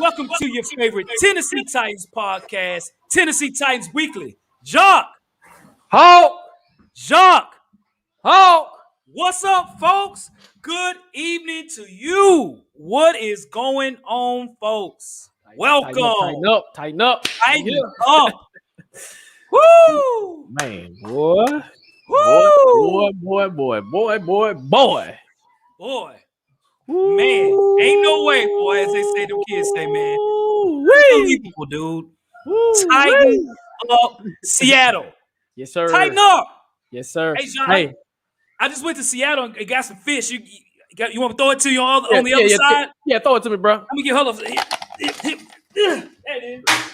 Welcome to your favorite Tennessee Titans podcast, Tennessee Titans Weekly. Jacques. Jacques. What's up, folks? Good evening to you. What is going on, folks? Welcome. Tighten up. Tighten up. Woo! Man, boy. Woo! Boy. Man, ain't no way, boy, as they say, them kids say, man. Unbelievable, dude. Tighten up Seattle. Yes, sir. Tighten up. Yes, sir. Hey, John, I just went to Seattle and got some fish. You want to throw it to you on the other side? Yeah, throw it to me, bro. Let me get hold of it.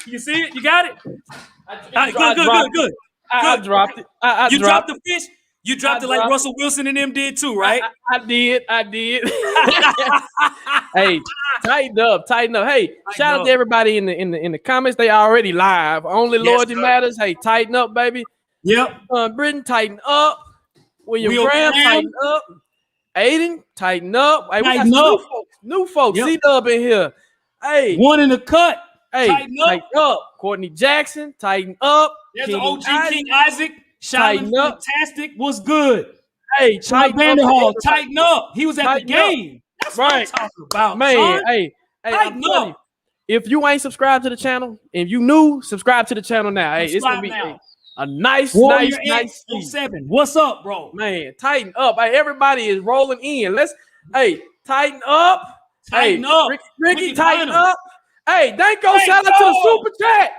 You see it? You got it? Good. I dropped it. You dropped the fish? You dropped it like Russell Wilson and them did too, right? I did. Hey, tighten up. Hey, shout out to everybody in the comments. They already live. Only loyalty matters. Hey, tighten up, baby. Yep. Britain, tighten up. William Graham, tighten up. Aiden, tighten up. Hey, we got some new folks. Yep. C-Dub in here. Hey, one in the cut. Hey, tighten up. Courtney Jackson, tighten up. There's an OG King Isaac. Shouting fantastic. What's good? Hey, tighten up. He was at the game. That's what I'm talking about, man. Son. Hey, I'm telling you, if you ain't subscribed to the channel, if you new, subscribe to the channel now. Hey, it's gonna be a nice 7. What's up, bro? Man, tighten up. Hey, everybody is rolling in. Tighten up. Tighten up. Ricky, tighten up. Hey, Danko, shout out to the super chat.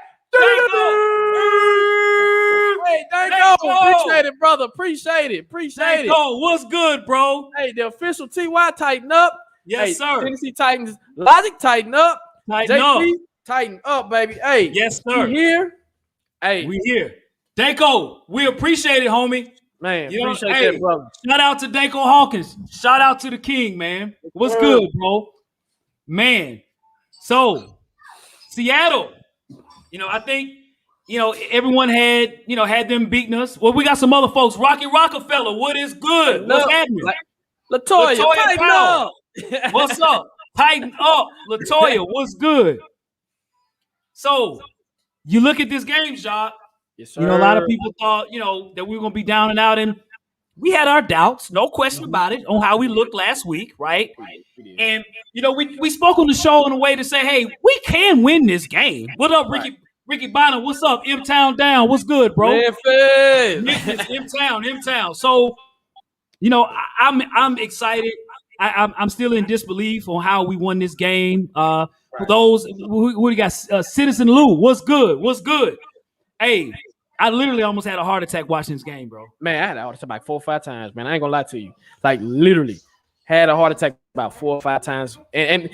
Hey, Danko. Appreciate it, brother. Appreciate it. Danko, what's good, bro? Hey, the official TY, tighten up. Yes, sir. Tennessee Titans. Logic, tighten up. Tighten up. Tighten up, baby. Hey. Yes, sir. We here. Hey. We here. Danko, we appreciate it, homie. Man, appreciate that, brother. Shout out to Danko Hawkins. Shout out to the King, man. What's good, bro? Man. So, Seattle, I think, everyone had them beating us. Well, we got some other folks. Rocky Rockefeller, what is good? What's happening? Latoya tighten up. What's up? Tighten up. Latoya, what's good? So, you look at this game, Jacques. Yes, sir. A lot of people thought, that we were going to be down and out, and we had our doubts, no question about it, on how we looked last week, right? And, we spoke on the show in a way to say, hey, we can win this game. What up, Ricky Bonner? What's up? M-Town down. What's good, bro? Memphis. M-Town. So, I'm excited. I'm still in disbelief on how we won this game. For those who got Citizen Lou, what's good? Hey, I literally almost had a heart attack watching this game, bro. Man, I had a heart attack like 4 or 5 times, man. I ain't gonna lie to you. Like, literally had a heart attack about 4 or 5 times. And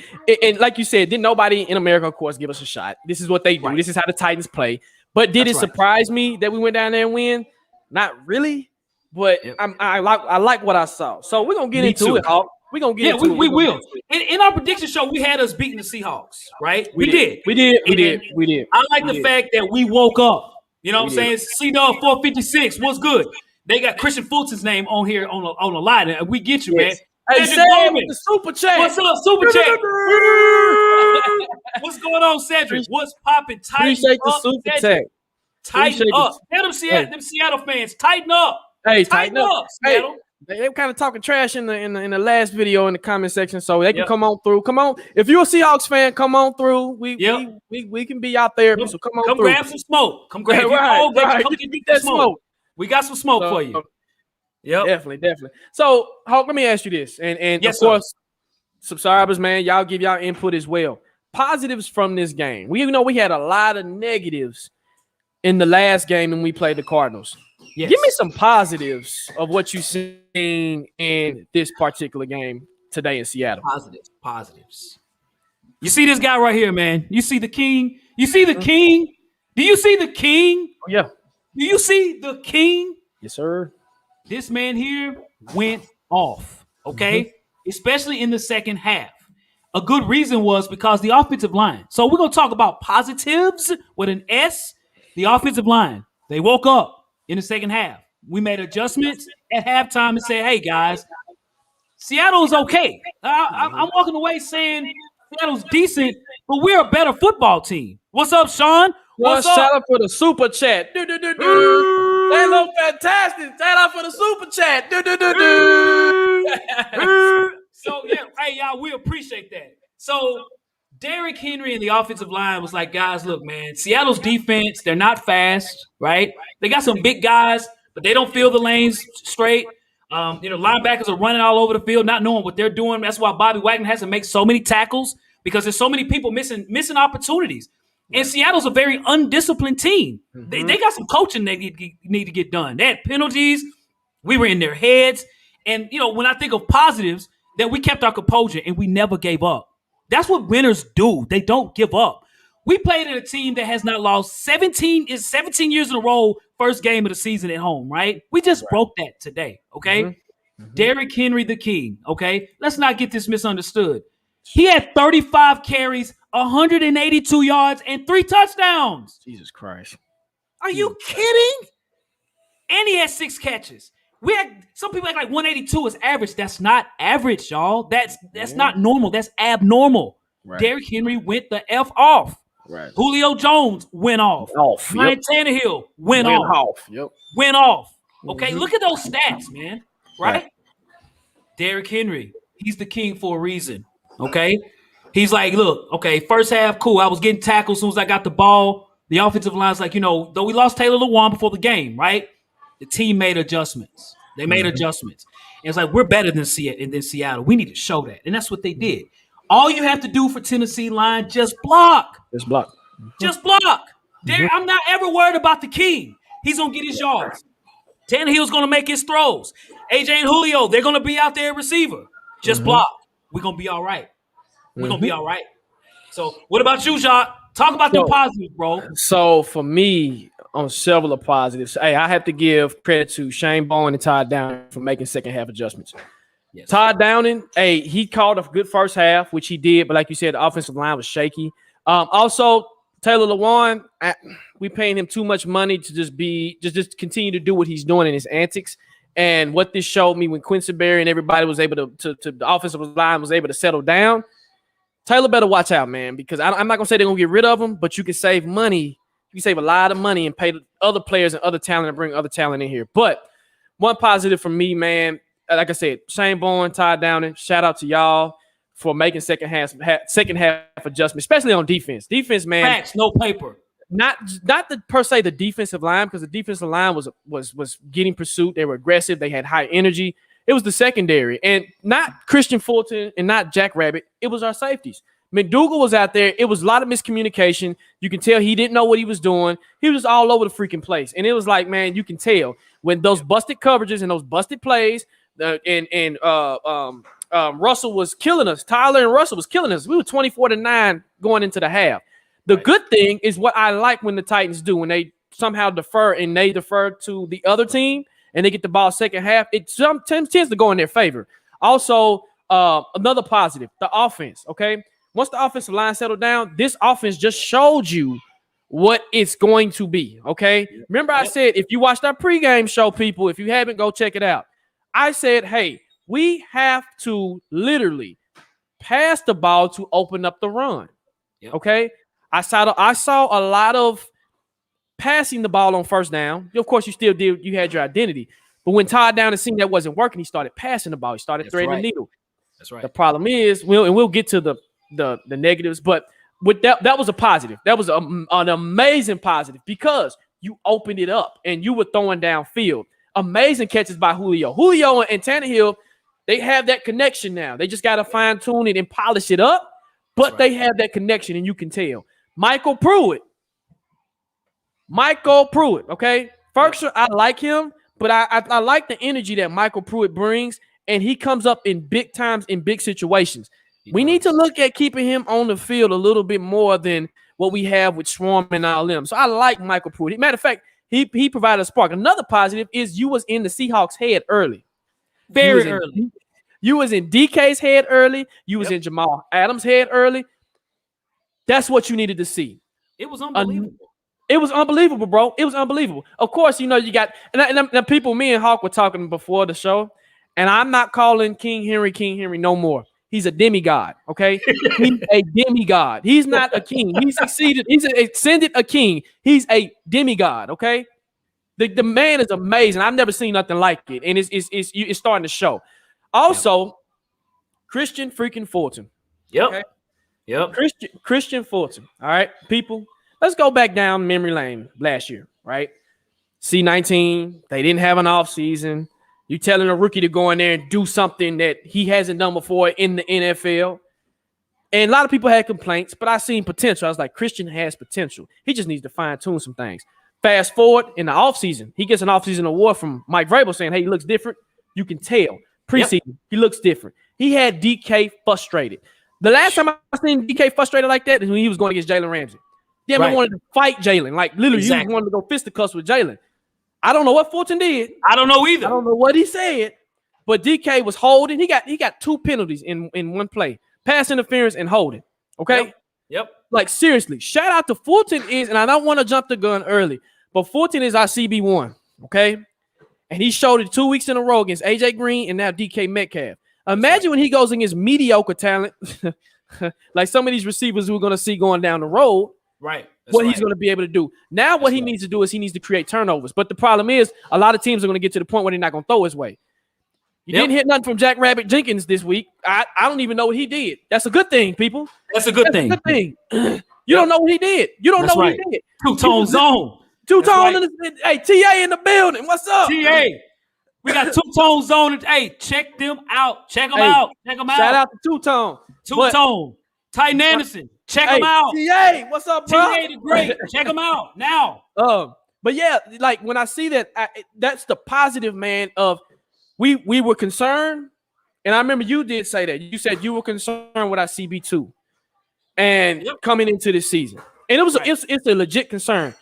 like you said, didn't nobody in America, of course, give us a shot. This is what they do. Right. This is how the Titans play. But did it surprise me that we went down there and win? Not really. But I like what I saw. So we're gonna get into it, Hawk. We're gonna get into it. We will. In our prediction show, we had us beating the Seahawks, right? We did. I like the fact that we woke up. You know what I'm saying? C-Dub 456. What's good? They got Christian Fulton's name on here on the line. And we get you, man. Hey, Cedric with the super chat. What's up, super chat? What's going on, Cedric? What's popping? Appreciate the super chat. Tighten up. Tell them Seattle fans, tighten up. Hey, tighten up, Seattle. They were kind of talking trash in the last video in the comment section, so they can come on through. Come on, if you're a Seahawks fan, come on through. We can be out there, so come on through. Come grab some smoke. Come grab come get that smoke. We got some smoke for you. Yep. Definitely. So, Hawk, let me ask you this, and of course, subscribers, man, y'all give y'all input as well. Positives from this game. We had a lot of negatives in the last game when we played the Cardinals. Yes. Give me some positives of what you've seen in this particular game today in Seattle. Positives. You see this guy right here, man. You see the King? You see the King? Do you see the King? Oh, yeah. Do you see the King? Yes, sir. This man here went off, okay? Especially in the second half. A good reason was because the offensive line. So we're going to talk about positives with an S. The offensive line. They woke up in the second half. We made adjustments at halftime and said, hey, guys, Seattle is okay. I'm walking away saying Seattle's decent, but we're a better football team. What's up, Sean? What's up? Shout out for the super chat. Do. They look fantastic. Shout out for the super chat. Do. So yeah, hey y'all, we appreciate that. So Derrick Henry and the offensive line was like, guys, look, man, Seattle's defense, they're not fast, right? They got some big guys, but they don't fill the lanes straight. Linebackers are running all over the field, not knowing what they're doing. That's why Bobby Wagner has to make so many tackles because there's so many people missing opportunities. And Seattle's a very undisciplined team. They got some coaching they need to get done. They had penalties. We were in their heads. And, when I think of positives, that we kept our composure and we never gave up. That's what winners do. They don't give up. We played in a team that has not lost 17 years in a row, first game of the season at home, right? We just broke that today, okay? Derrick Henry, the king, okay? Let's not get this misunderstood. He had 35 carries, 182 yards, and 3 touchdowns. Jesus Christ. Are you kidding? And he had 6 catches. We had some people act like 182 is average. That's not average, y'all. That's not normal. That's abnormal. Right. Derrick Henry went the F off. Right. Julio Jones went off. Ryan Tannehill went off. Went off. Okay, look at those stats, man. Right? Derrick Henry, he's the king for a reason. Okay? He's like, look, okay, first half, cool. I was getting tackled as soon as I got the ball. The offensive line's like, though we lost Taylor Lewan before the game, right? The team made adjustments. They made adjustments. And it's like, we're better than Seattle. We need to show that. And that's what they did. All you have to do for Tennessee line, just block. Just block. Just block. I'm not ever worried about the king. He's going to get his yards. Tannehill's going to make his throws. AJ and Julio, they're going to be out there at receiver. Just block. We're going to be all right. We're going to be all right. So what about you, Jacques? Talk about the positives, bro. So for me, on several of positives, hey, I have to give credit to Shane Bowen and Todd Downing for making second half adjustments. Yes. Todd Downing, hey, he called a good first half, which he did, but like you said, the offensive line was shaky. Also, Taylor Lewan, we paying him too much money to just continue to do what he's doing in his antics. And what this showed me when Quincy Berry and everybody was able to the offensive line was able to settle down, Taylor better watch out, man, because I'm not going to say they're going to get rid of him, but you can save money. You can save a lot of money and pay other players and other talent and bring other talent in here. But one positive from me, man, like I said, Shane Bowen, Todd Downing, shout out to y'all for making second half adjustment, especially on defense. Defense, man. Facts, no paper. Not per se the defensive line, because the defensive line was getting pursuit. They were aggressive. They had high energy. It was the secondary, and not Christian Fulton and not Jack Rabbit. It was our safeties. McDougal was out there. It was a lot of miscommunication. You can tell he didn't know what he was doing. He was all over the freaking place. And it was like, man, you can tell when those busted coverages and those busted plays, Russell was killing us. Tyler and Russell was killing us. We were 24-9 going into the half. The good thing is what I like when the Titans do, when they somehow defer and they defer to the other team and they get the ball second half, it sometimes tends to go in their favor. Also, another positive, the offense, okay? Once the offensive line settled down, this offense just showed you what it's going to be, okay? Remember I said, if you watched our pregame show, people, if you haven't, go check it out. I said, hey, we have to literally pass the ball to open up the run, okay? I saw a lot of passing the ball on first down. Of course, you had your identity. But when Todd Downing seen that wasn't working, he started passing the ball. He started threading the needle. That's right. The problem is, we'll get to the negatives, but with that was a positive. That was an amazing positive because you opened it up and you were throwing downfield. Amazing catches by Julio. Julio and Tannehill, they have that connection now. They just got to fine tune it and polish it up, but they have that connection and you can tell. Michael Pruitt, okay? First, I like him, but I like the energy that Michael Pruitt brings, and he comes up in big times in big situations. We need to look at keeping him on the field a little bit more than what we have with Swarm and all them. So I like Michael Pruitt. Matter of fact, he provided a spark. Another positive is you was in the Seahawks' head early. Very early. You was in DK's head early. You was in Jamal Adams' head early. That's what you needed to see. It was unbelievable. It was unbelievable, bro. It was unbelievable. Of course, you got – and people, me and Hawk were talking before the show, and I'm not calling King Henry no more. He's a demigod. Okay, he's a demigod. He's not a king. He's succeeded. He's ascended a king. He's a demigod. Okay, the man is amazing. I've never seen nothing like it, and it's starting to show. Also, Christian freaking Fulton. Yep. Okay? Yep. Christian Fulton. All right, people. Let's go back down memory lane last year. Right. C19. They didn't have an off season. You telling a rookie to go in there and do something that he hasn't done before in the NFL. And a lot of people had complaints, but I seen potential. I was like, Christian has potential. He just needs to fine-tune some things. Fast forward in the offseason, he gets an offseason award from Mike Vrabel saying, hey, he looks different. You can tell. Preseason, He looks different. He had DK frustrated. The last time I seen DK frustrated like that is when he was going against Jalen Ramsey. Damn, I wanted to fight Jalen. Like, literally, he wanted to go fisticuffs with Jalen. I don't know what Fulton did. I don't know either. I don't know what he said, but DK was holding. He got 2 penalties in one play: pass interference and holding. Okay. Yep. Like seriously, shout out to Fulton and I don't want to jump the gun early, but Fulton is our CB1. Okay, and he showed it 2 weeks in a row against AJ Green and now DK Metcalf. Imagine when he goes against mediocre talent, like some of these receivers we're going to see going down the road. Right. He's going to be able to do. Now what he needs to do is he needs to create turnovers. But the problem is a lot of teams are going to get to the point where they're not going to throw his way. You didn't hit nothing from Jack Rabbit Jenkins this week. I don't even know what he did. That's a good thing, people. That's a good thing. You don't know what he did. You don't know what he did. Two-tone zone. Two-tone. Hey, TA in the building. What's up? TA. We got two-tone zone. Hey, check them out. Check them out. Shout out to Two-tone. Two-tone. Titan Anderson. Check them out. TA, what's up, bro? TA the great. Check them out now. But yeah, like when I see that, that's the positive, man, of we were concerned. And I remember you did say that. You said you were concerned with our CB2 and coming into this season. And it's a legit concern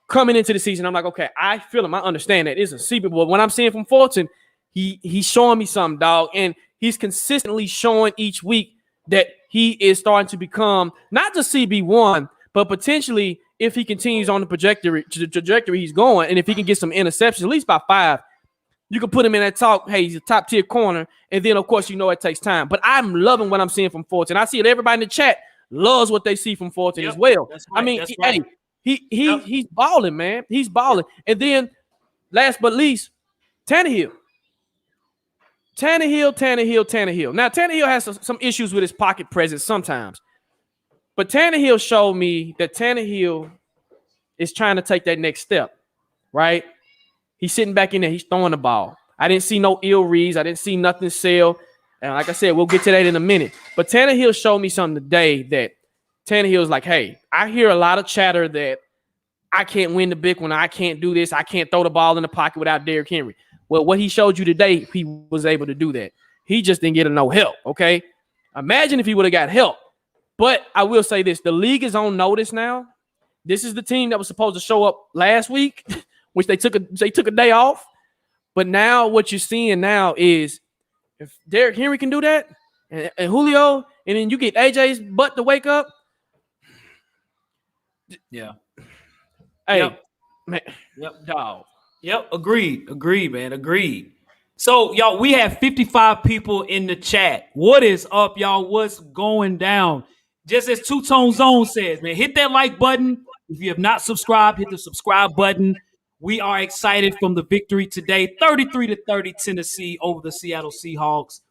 coming into the season. I'm like, okay, I feel him. I understand that it's a CB. But when I'm seeing from Fulton, he's showing me something, dog. And he's consistently showing each week that he is starting to become not just CB1, but potentially if he continues on the trajectory he's going, and if he can get some interceptions, at least by 5, you can put him in that talk. Hey, he's a top tier corner, and then of course it takes time. But I'm loving what I'm seeing from Fulton. I see that everybody in the chat loves what they see from Fulton as well. Right, I mean, he's balling, man. He's balling. And then last but least, Tannehill. Now, Tannehill has some issues with his pocket presence sometimes. But Tannehill showed me that Tannehill is trying to take that next step, right? He's sitting back in there. He's throwing the ball. I didn't see no ill reads. I didn't see nothing sell. And like I said, we'll get to that in a minute. But Tannehill showed me something today that Tannehill's like, hey, I hear a lot of chatter that I can't win the big one. I can't do this. I can't throw the ball in the pocket without Derrick Henry. Well, what he showed you today, he was able to do that. He just didn't get no help, okay? Imagine if he would have got help. But I will say this. The league is on notice now. This is the team that was supposed to show up last week, which they took a day off. But now what you're seeing now is if Derrick Henry can do that and Julio, and then you get AJ's butt to wake up. Yeah. Hey, man. Yep, dog. Yep, agreed, man, agreed. So, y'all, we have 55 people in the chat. What is up, y'all? What's going down? Just as Two-Tone Zone says, man, hit that like button. If you have not subscribed, hit the subscribe button. We are excited from the victory today, 33-30 Tennessee over the Seattle Seahawks.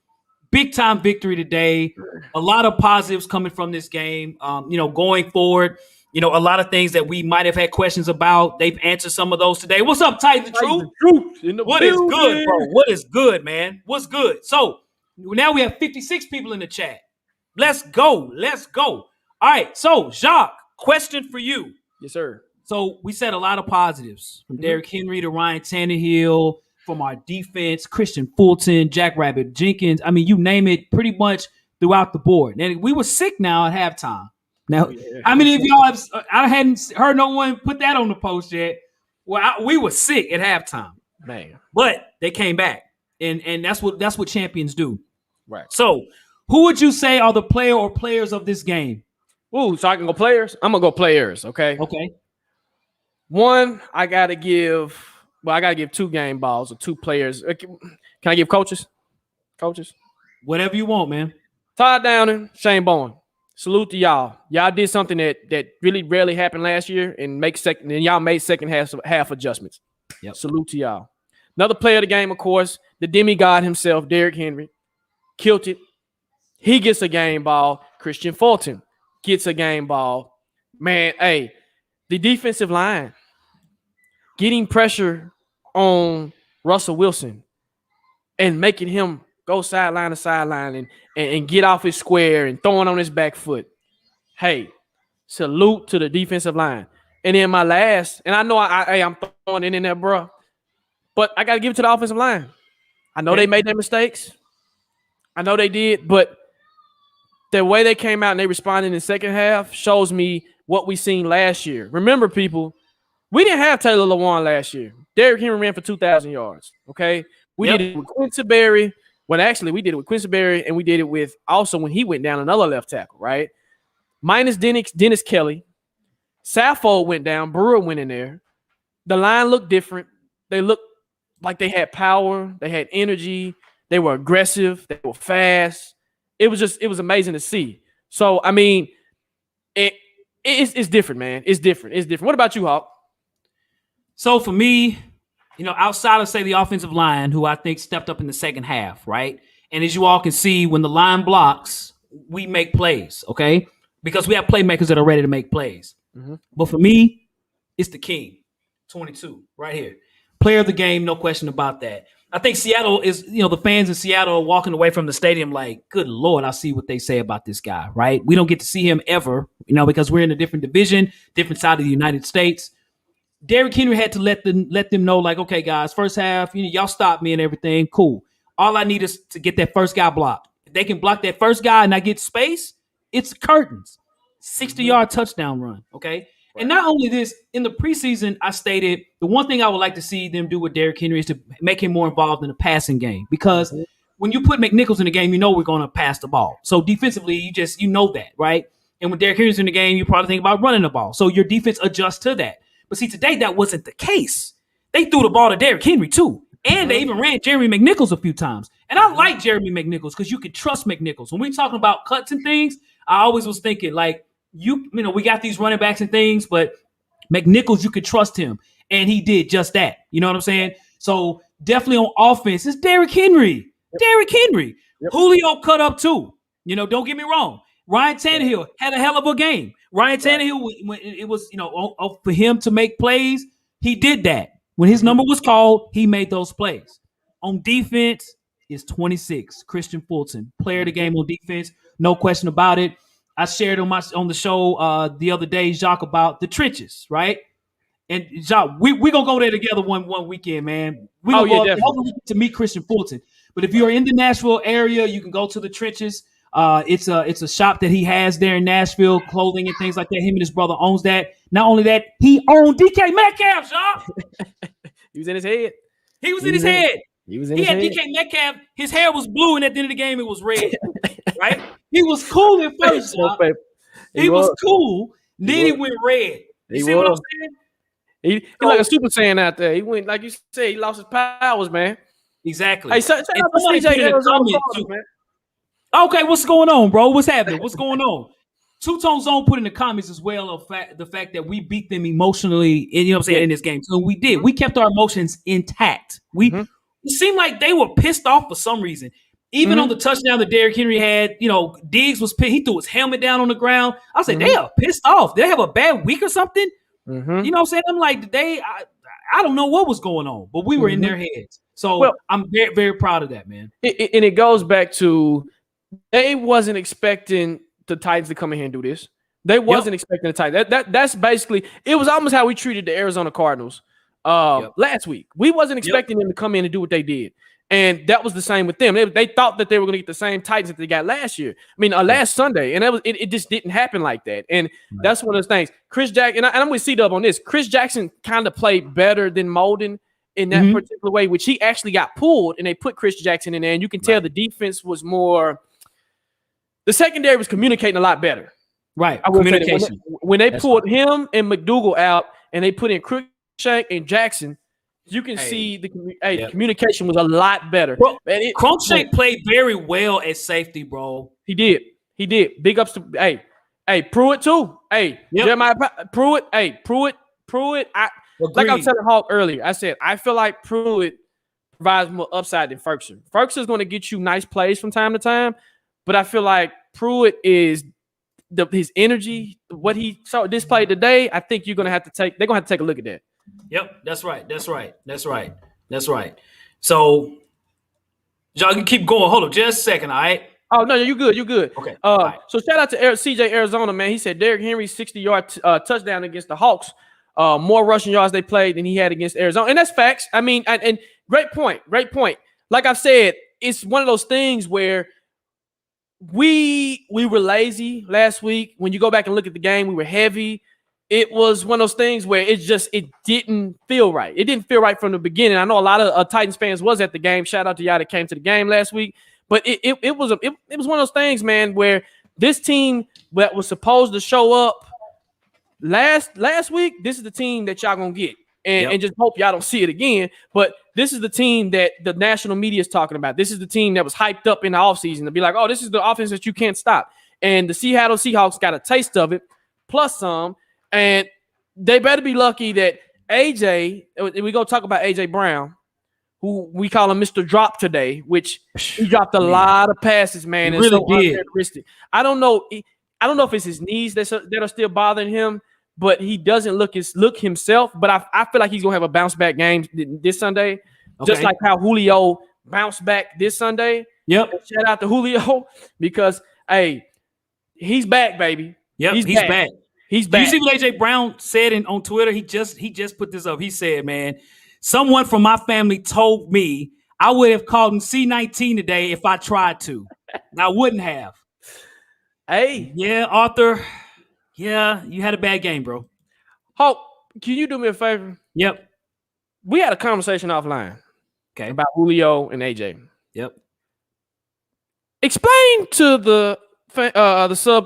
Big time victory today. A lot of positives coming from this game. Going forward. A lot of things that we might have had questions about. They've answered some of those today. What's up, Titans Truth? What is good, bro? What is good, man? What's good? So now we have 56 people in the chat. Let's go. All right. So, Jacques, question for you. Yes, sir. So we said a lot of positives from Derrick Henry to Ryan Tannehill, from our defense, Christian Fulton, Jack Rabbit Jenkins. I mean, you name it, pretty much throughout the board. And we were sick now at halftime. Now, how many of y'all I hadn't heard no one put that on the post yet. Well, we were sick at halftime, man, but they came back, and that's what champions do. Right. So, who would you say are the player or players of this game? Ooh, so I can go players. I'm gonna go players. Okay. One, I gotta give 2 game balls or 2 players. Can I give coaches? Coaches, whatever you want, man. Todd Downing, Shane Bowen. Salute to y'all. Y'all did something that really rarely happened last year and y'all made second half adjustments. Yep. Salute to y'all. Another player of the game, of course, the demigod himself, Derrick Henry. Killed it. He gets a game ball. Christian Fulton gets a game ball. Man, hey, the defensive line getting pressure on Russell Wilson and making him go sideline to sideline and get off his square and throwing on his back foot. Hey, salute to the defensive line. And then my last, and I know I'm throwing it in there, bro, but I got to give it to the offensive line. I know they made their mistakes. I know they did, but the way they came out and they responded in the second half shows me what we seen last year. Remember, people, we didn't have Taylor Lewan last year. Derrick Henry ran for 2,000 yards, okay? We did it with Quincy Berry. Well, actually, we did it with Quincy Berry, and we did it with also when he went down another left tackle, right? Minus Dennis Kelly. Saffold went down. Brewer went in there. The line looked different. They looked like they had power. They had energy. They were aggressive. They were fast. It was amazing to see. So, I mean, it's different, man. It's different. It's different. What about you, Hawk? So for me, outside of, say, the offensive line, who I think stepped up in the second half, right? And as you all can see, when the line blocks, we make plays, okay? Because we have playmakers that are ready to make plays. Mm-hmm. But for me, it's the king, 22, right here. Player of the game, no question about that. I think Seattle is, the fans in Seattle are walking away from the stadium like, good Lord, I see what they say about this guy, right? We don't get to see him ever, because we're in a different division, different side of the United States. Derrick Henry had to let them know, like, okay, guys, first half, y'all stop me and everything. Cool. All I need is to get that first guy blocked. If they can block that first guy and I get space, it's curtains. 60-yard touchdown run, okay? Right. And not only this, in the preseason, I stated the one thing I would like to see them do with Derrick Henry is to make him more involved in the passing game. Because when you put McNichols in the game, we're going to pass the ball. So defensively, you know that, right? And when Derrick Henry's in the game, you probably think about running the ball. So your defense adjusts to that. But see, today that wasn't the case. They threw the ball to Derrick Henry too. And they even ran Jeremy McNichols a few times. And I like Jeremy McNichols because you can trust McNichols. When we're talking about cuts and things, I always was thinking, like, we got these running backs and things, but McNichols, you could trust him. And he did just that. You know what I'm saying? So definitely on offense, it's Derrick Henry. Yep. Derrick Henry. Yep. Julio cut up too. Don't get me wrong. Ryan Tannehill had a hell of a game. Ryan Tannehill, when it was, for him to make plays, he did that. When his number was called, he made those plays. On defense, it's 26. Christian Fulton, player of the game on defense, no question about it. I shared on the show the other day, Jacques, about the trenches, right? And Jacques, we're going to go there together one weekend, man. We're going to go to meet Christian Fulton. But if you're in the Nashville area, you can go to the trenches. It's a shop that he has there in Nashville, clothing and things like that. Him and his brother owns that. Not only that, he owned DK Metcalf, Jacques. He was in his head. He was in his head. He had DK Metcalf. His hair was blue, and at the end of the game, it was red. Right? He was cool at first. He was cool. Then he went red. You see what I'm saying? He like a Super Saiyan out there. He went, like you said, he lost his powers, man. Exactly. Hey, somebody put in the comments, man. Okay, what's going on, bro? What's happening? What's going on? Two-Tone Zone put in the comments as well of the fact that we beat them emotionally, in this game. So we did. We kept our emotions intact. It seemed like they were pissed off for some reason. Even on the touchdown that Derrick Henry had, Diggs was pissed. He threw his helmet down on the ground. I said, they are pissed off. Did they have a bad week or something? You know what I'm saying? I'm like, I don't know what was going on, but we were in their heads. So I'm very, very proud of that, man. And it goes back to they wasn't expecting the Titans to come in here and do this. They wasn't expecting the Titans. That's basically – it was almost how we treated the Arizona Cardinals last week. We wasn't expecting them to come in and do what they did. And that was the same with them. They thought that they were going to get the same Titans that they got last year. I mean, last Sunday. And it just didn't happen like that. And that's one of those things. Chris Jackson – and I'm with C-Dub on this. Chris Jackson kind of played better than Molden in that particular way, which he actually got pulled, and they put Chris Jackson in there. And you can tell the defense was more – the secondary was communicating a lot better. Right. Communication. When they pulled him and McDougal out and they put in Cruikshank and Jackson, you can see the communication was a lot better. Cruikshank played very well at safety, bro. He did. Big ups to Pruitt too. Jeremiah Pruitt. Pruitt. Like I was telling Hawk earlier, I said I feel like Pruitt provides more upside than Ferguson. Ferguson's going to get you nice plays from time to time, but I feel like Pruitt is his energy, what he saw displayed today. I think you're going to have to take. They're going to have to take a look at that. Yep, that's right. So y'all can keep going. Hold on, just a second. All right. Oh no, you good. Okay. Right. So shout out to CJ Arizona, man. He said Derrick Henry 60-yard touchdown against the Hawks. More rushing yards they played than he had against Arizona, and that's facts. I mean, and great point. Like I've said, it's one of those things where we were lazy last week. When you go back and look at the game, we were heavy. It was one of those things where it didn't feel right. It didn't feel right from the beginning. I know a lot of Titans fans was at the game. Shout out to y'all that came to the game last week. But it was one of those things, man, where this team that was supposed to show up last week, this is the team that y'all gonna get. And just hope y'all don't see it again. But this is the team that the national media is talking about. This is the team that was hyped up in the offseason to be like, oh, this is the offense that you can't stop. And the Seattle Seahawks got a taste of it, plus some. And they better be lucky that AJ, we go talk about AJ Brown, who we call him Mr. Drop today, which he dropped a lot of passes, man. He really did. Uncharacteristic. I don't know if it's his knees that are still bothering him, but he doesn't look himself. But I feel like he's gonna have a bounce back game this Sunday, just like how Julio bounced back this Sunday. Yep. And shout out to Julio because he's back, baby. Yep, he's back. He's back. You see what AJ Brown said on Twitter? He just put this up. He said, man, someone from my family told me I would have called him C19 today if I tried to. I wouldn't have. Hey. Yeah, Arthur. Yeah, you had a bad game, bro. Hope, can you do me a favor? Yep. We had a conversation offline. Okay. About Julio and AJ. Yep. Explain to the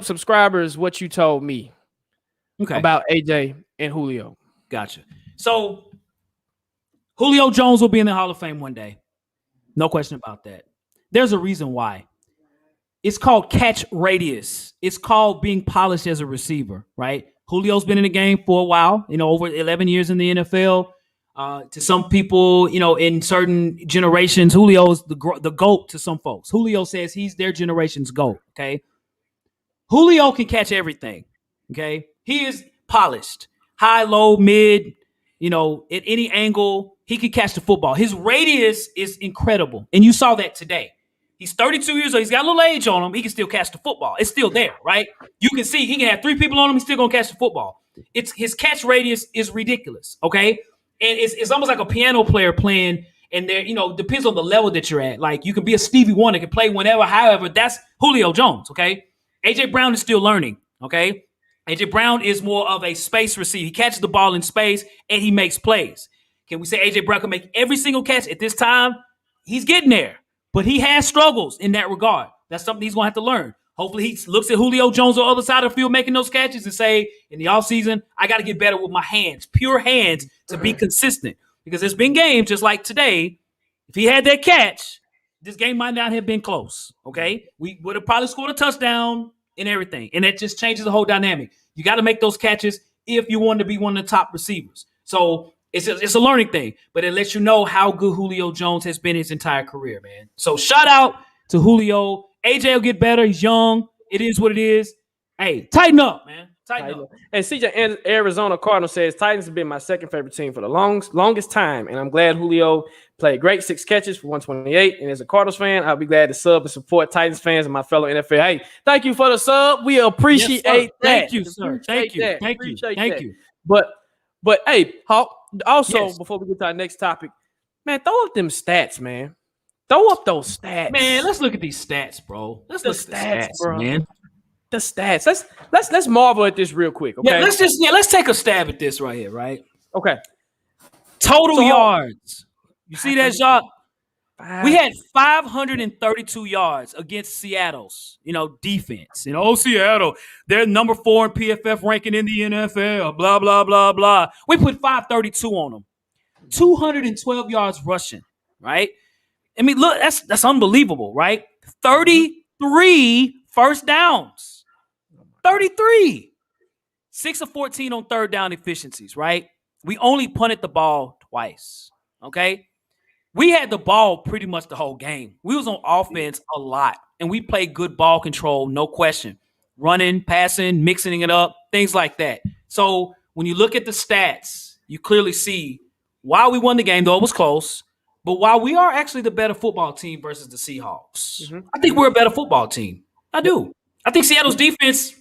subscribers what you told me. Okay. About AJ and Julio. Gotcha. So Julio Jones will be in the Hall of Fame one day. No question about that. There's a reason why. It's called catch radius. It's called being polished as a receiver, right? Julio's been in the game for a while, over 11 years in the NFL. To some people, in certain generations, Julio's the GOAT to some folks. Julio says he's their generation's GOAT, okay? Julio can catch everything, okay? He is polished, high, low, mid, at any angle, he can catch the football. His radius is incredible, and you saw that today. He's 32 years old. He's got a little age on him. He can still catch the football. It's still there, right? You can see he can have 3 people on him. He's still going to catch the football. His catch radius is ridiculous, okay? And it's almost like a piano player playing, and there, depends on the level that you're at. Like, you can be a Stevie Wonder, can play whenever, however. That's Julio Jones, okay? A.J. Brown is still learning, okay? A.J. Brown is more of a space receiver. He catches the ball in space, and he makes plays. Can we say A.J. Brown can make every single catch at this time? He's getting there, but he has struggles in that regard. That's something he's going to have to learn. Hopefully he looks at Julio Jones on the other side of the field making those catches and say, in the offseason, I got to get better with my hands, pure hands, to be consistent. Because there's been games just like today, if he had that catch, this game might not have been close, okay? We would have probably scored a touchdown and everything, and that just changes the whole dynamic. You got to make those catches if you want to be one of the top receivers. So it's a learning thing, but it lets you know how good Julio Jones has been his entire career, man. So shout out to Julio. AJ will get better. He's young. It is what it is. Hey, tighten up, man. Tighten up. And CJ Arizona Cardinal says, Titans have been my second favorite team for the longest time, and I'm glad Julio played great, 6 catches for 128. And as a Cardinals fan, I'll be glad to sub and support Titans fans and my fellow NFL. Hey, thank you for the sub. We appreciate that. Thank you, sir. Thank you. But hey, Hawk, also, Yes. before we get to our next topic, man, throw up them stats, man. Throw up those stats. Man, let's look at these stats, bro. Let's look at the stats, bro. man. The stats. Let's marvel at this real quick, okay? Yeah, let's take a stab at this right here, right? Okay. Total yards. You see that, Jacques? We had 532 yards against Seattle's, defense. Seattle, they're number 4 in PFF ranking in the NFL, blah, blah, blah, blah. We put 532 on them. 212 yards rushing, right? I mean, look, that's unbelievable, right? 33 first downs. 33. 6 of 14 on third down efficiencies, right? We only punted the ball twice, okay? We had the ball pretty much the whole game. We was on offense a lot, and we played good ball control, no question. Running, passing, mixing it up, things like that. So when you look at the stats, you clearly see why we won the game, though it was close, but why we are actually the better football team versus the Seahawks. I think we're a better football team. I do. I think Seattle's defense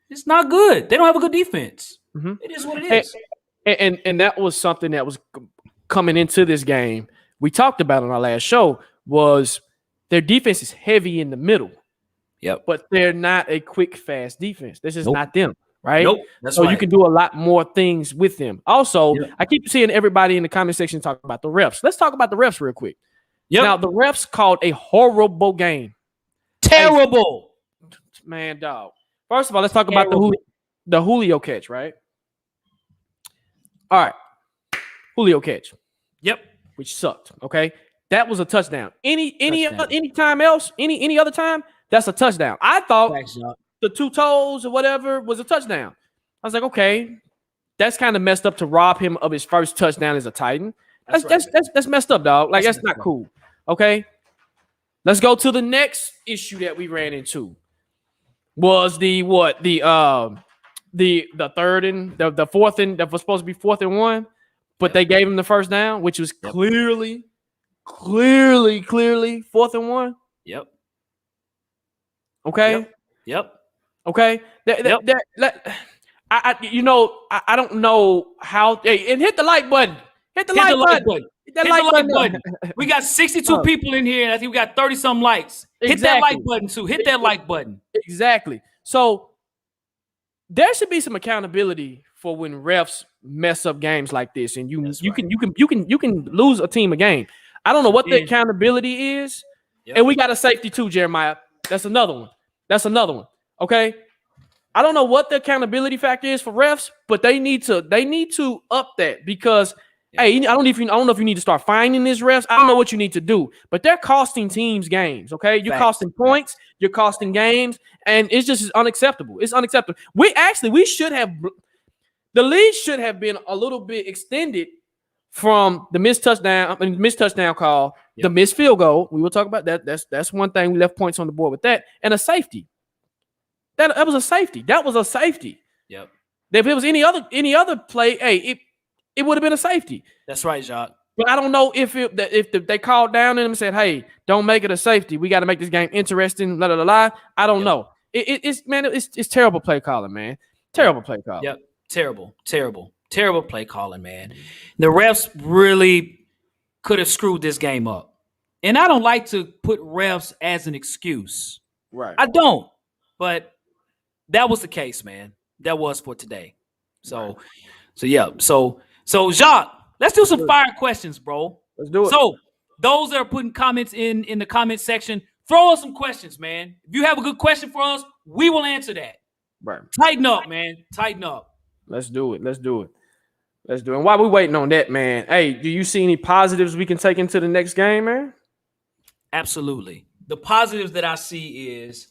is not good. They don't have a good defense. It is what it is. And that was something that was coming into this game. We talked about on our last show was their defense is heavy in the middle. Yep. But they're not a quick, fast defense. This is not them, right? Nope. That's so right. you can do a lot more things with them. Also, I keep seeing everybody in the comment section talk about the refs. Let's talk about the refs real quick. Now, the refs called a horrible game. Terrible. Man, dog. First of all, let's talk about the Julio catch, right? All right. Julio catch. Yep. Which sucked. Okay. That was a touchdown. Any time else, any other time, that's a touchdown. I thought the two toes or whatever was a touchdown. I was like, okay, that's kind of messed up to rob him of his first touchdown as a Titan. That's messed up, dog. Like that's not cool. Okay. Let's go to the next issue that we ran into. Was the third and the fourth and that was supposed to be 4th and 1, but they gave him the first down, which was clearly 4th and 1. Yep. Okay. Yep. Okay. I don't know how. Hey, and hit the like button. Hit the like button. Hit the like button. We got 62 people in here, and I think we got 30-some likes. Hit that like button too. Hit that like button. Exactly. So there should be some accountability for when refs mess up games like this, and you can lose a team a game. I don't know what the accountability is, and we got a safety too, Jeremiah. That's another one. Okay. I don't know what the accountability factor is for refs, but they need to up that because hey, I don't know if you need to start finding these refs. I don't know what you need to do, but they're costing teams games. Okay, you're costing points, you're costing games, and it's just unacceptable. It's unacceptable. We should have the league should have been a little bit extended from the missed touchdown call, the missed field goal. We will talk about that. That's one thing. We left points on the board with that, and a safety. That was a safety. That was a safety. Yep. If it was any other play, hey, it would have been a safety. That's right, Jacques. But I don't know if they called down on him and said, "Hey, don't make it a safety. We got to make this game interesting." La la la la. I don't know. It's terrible play calling, man. Terrible play calling. Yep. Terrible play calling, man. The refs really could have screwed this game up, and I don't like to put refs as an excuse. Right. I don't, but that was the case, man. That was for today. So Jacques, let's do some fire questions, bro. Let's do it. So those that are putting comments in the comment section, throw us some questions, man. If you have a good question for us, we will answer that. Right. Tighten up, man. Tighten up. Let's do it. And while we're waiting on that, man, hey, do you see any positives we can take into the next game, man? Absolutely. The positives that I see is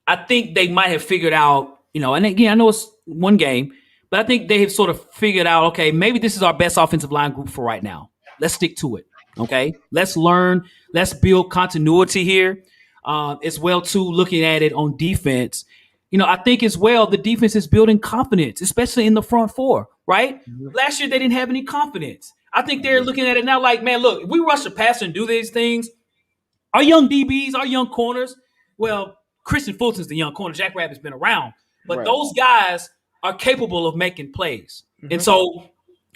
I think they might have figured out, and again, I know it's one game, but I think they have sort of figured out, okay, maybe this is our best offensive line group for right now. Let's stick to it, okay? Let's learn. Let's build continuity here as well, too, looking at it on defense. I think as well the defense is building confidence, especially in the front four, right? Mm-hmm. Last year, they didn't have any confidence. I think they're looking at it now like, man, look, if we rush the passer and do these things, our young DBs, our young corners, well, Christian Fulton's the young corner. Jack Rabbit's been around. But those guys are capable of making plays. Mm-hmm. And so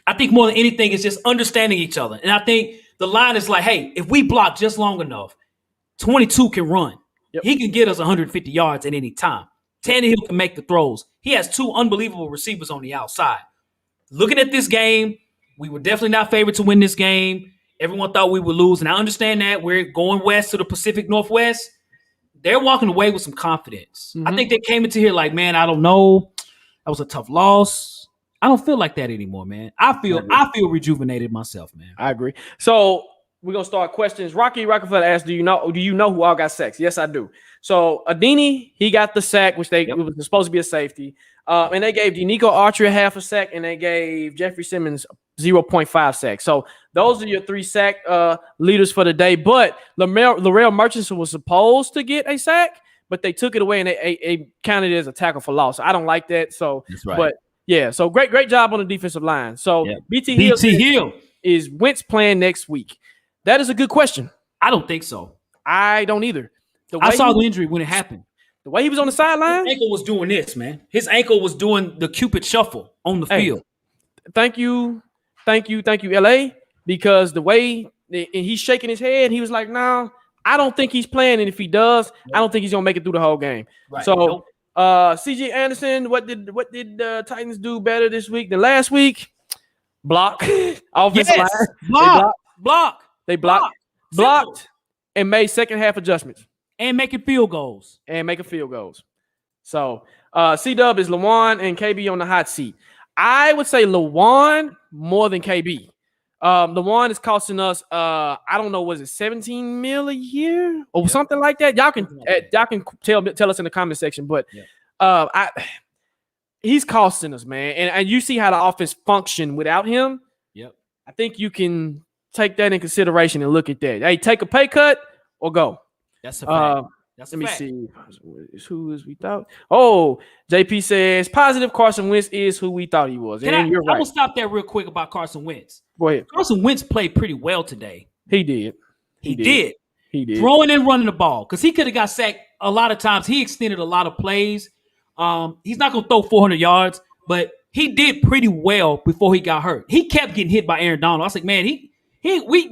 I think more than anything, it's just understanding each other. And I think the line is like, hey, if we block just long enough, 22 can run. Yep. He can get us 150 yards at any time. Tannehill can make the throws. He has two unbelievable receivers on the outside. Looking at this game, we were definitely not favored to win this game. Everyone thought we would lose, and I understand that. We're going west to the Pacific Northwest. They're walking away with some confidence. Mm-hmm. I think they came into here like, man, I don't know. That was a tough loss. I don't feel like that anymore, man. I feel rejuvenated myself, man. I agree. So we're gonna start questions. Rocky Rockefeller asked, "Do you know who all got sacks?" Yes, I do. So Adini, he got the sack, which it was supposed to be a safety. And they gave Denico Archer half a sack, and they gave Jeffrey Simmons 0.5 sacks. So those are your 3 sack leaders for the day. But Larrell Murchison was supposed to get a sack, but they took it away and they counted it as a tackle for loss. So I don't like that. So, that's right. But yeah, so great job on the defensive line. So BT Hill is Wentz playing next week? That is a good question. I don't think so. I don't either. I saw the injury when it happened. The way he was on the sideline, his ankle was doing this, man. His ankle was doing the Cupid shuffle on the field. Thank you, LA, because the way he's shaking his head, he was like, "No, I don't think he's playing, and if he does, I don't think he's gonna make it through the whole game." Right. So, CJ Anderson, what did the Titans do better this week than last week? Block, offensive line, block. They blocked, and made second half adjustments. And making field goals. So C-Dub is Lawan and KB on the hot seat. I would say Lawan more than KB. Lawan is costing us, I don't know, was it $17 million a year or something like that? Y'all can tell us in the comment section, but he's costing us, man. And you see how the offense functioned without him. Yep. I think you can take that in consideration and look at that. Hey, take a pay cut or go. That's a fact. Let me see. Who is we thought? Oh, JP says positive Carson Wentz is who we thought he was. You're right. I'm gonna stop there real quick about Carson Wentz. Go ahead. Carson Wentz played pretty well today. He did. He did. Throwing and running the ball because he could have got sacked a lot of times. He extended a lot of plays. He's not gonna throw 400 yards, but he did pretty well before he got hurt. He kept getting hit by Aaron Donald. I was like, man,